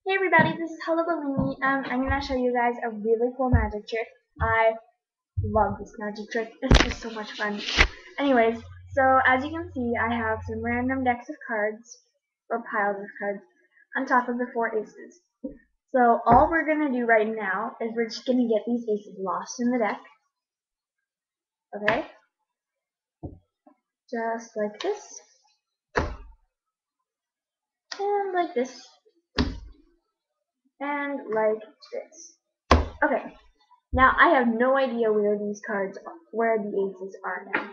Hey everybody, this is hulabaloomii. I'm gonna show you guys a really cool magic trick. I love this magic trick. It's just so much fun. Anyways, so as you can see, I have some random decks of cards, or piles of cards, on top of the 4 aces. So all we're gonna do right now is we're just gonna get these aces lost in the deck. Okay? Just like this. And like this. And like this. Okay. Now, I have no idea where the aces are now.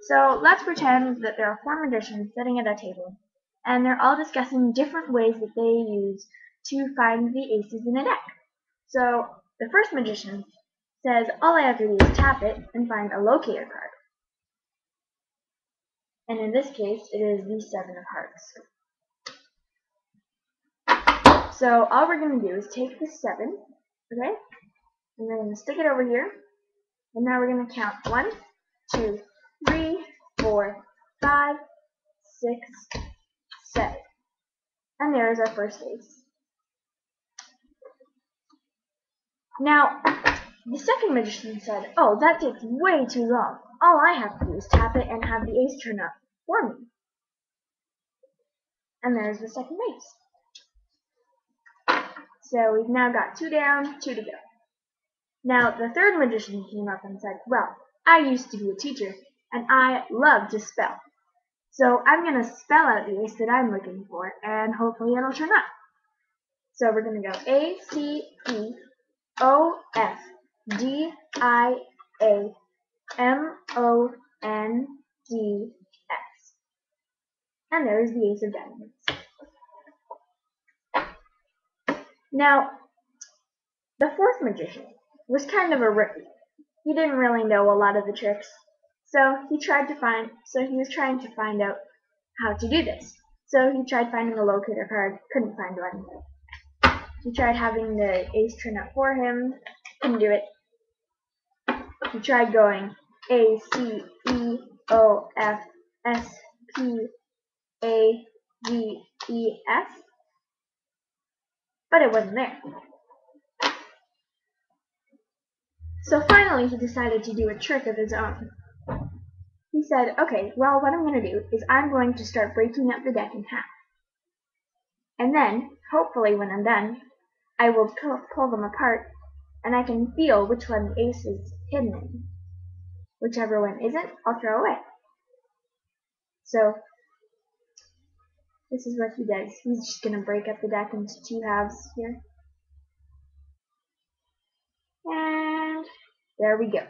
So, let's pretend that there are 4 magicians sitting at a table, and they're all discussing different ways that they use to find the aces in a deck. So, the first magician says, all I have to do is tap it and find a locator card. And in this case, it is the 7 of hearts. So, all we're going to do is take the 7, okay, and we're going to stick it over here. And now we're going to count 1, 2, 3, 4, 5, 6, 7. And there is our first ace. Now, the second magician said, oh, that takes way too long. All I have to do is tap it and have the ace turn up for me. And there's the second ace. So we've now got 2 down, 2 to go. Now, the third magician came up and said, well, I used to be a teacher, and I love to spell. So I'm going to spell out the ace that I'm looking for, and hopefully it'll turn up. So we're going to go A, C, E, O, F, D, I, A, M, O, N, D, S. And there's the ace of diamonds. Now, the fourth magician was kind of a rookie. He didn't really know a lot of the tricks, so he was trying to find out how to do this. So he tried finding a locator card, couldn't find one. He tried having the ace turn up for him, couldn't do it. He tried going A, C, E, O, F, S, P, A, G, E, S, but it wasn't there. So finally he decided to do a trick of his own. He said, okay, well, what I'm going to do is I'm going to start breaking up the deck in half. And then, hopefully when I'm done, I will pull them apart, and I can feel which one the ace is hidden in. Whichever one isn't, I'll throw away. So, this is what he does. He's just going to break up the deck into 2 halves here. And there we go.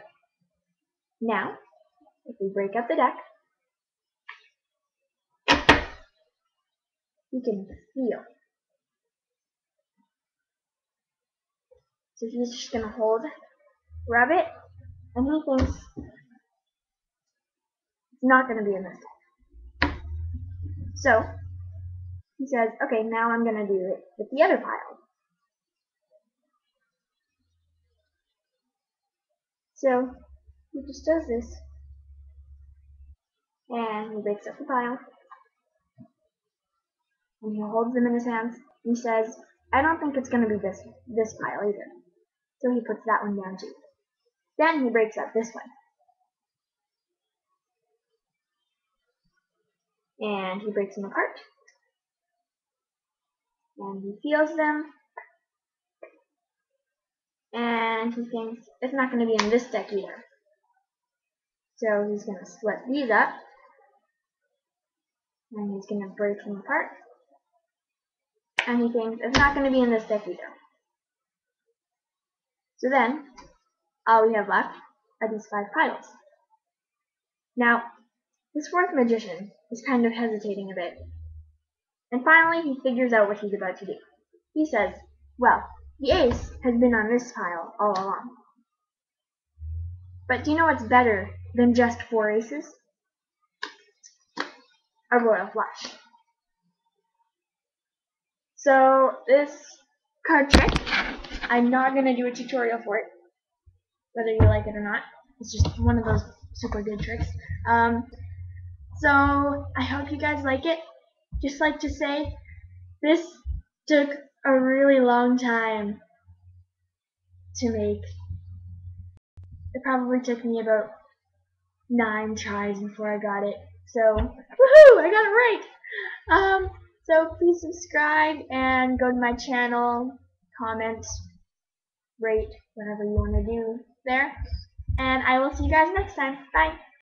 Now, if we break up the deck, we can feel. So he's just going to rub it, and he thinks it's not going to be in this deck. So, he says, okay, now I'm going to do it with the other pile. So, he just does this, and he breaks up the pile, and he holds them in his hands, and he says, I don't think it's going to be this pile either. So he puts that one down too. Then he breaks up this one. And he breaks them apart. And he feels them. And he thinks it's not going to be in this deck either. So he's going to split these up. And he's going to break them apart. And he thinks it's not going to be in this deck either. So then, all we have left are these 5 piles. Now, this fourth magician is kind of hesitating a bit. And finally, he figures out what he's about to do. He says, well, the ace has been on this pile all along. But do you know what's better than just 4 aces? A royal flush. So this card trick, I'm not going to do a tutorial for it, whether you like it or not. It's just one of those super good tricks. So I hope you guys like it. Just like to say, this took a really long time to make. It probably took me about 9 tries before I got it. So, woohoo! I got it right! So please subscribe and go to my channel, comment, rate, whatever you want to do there. And I will see you guys next time. Bye!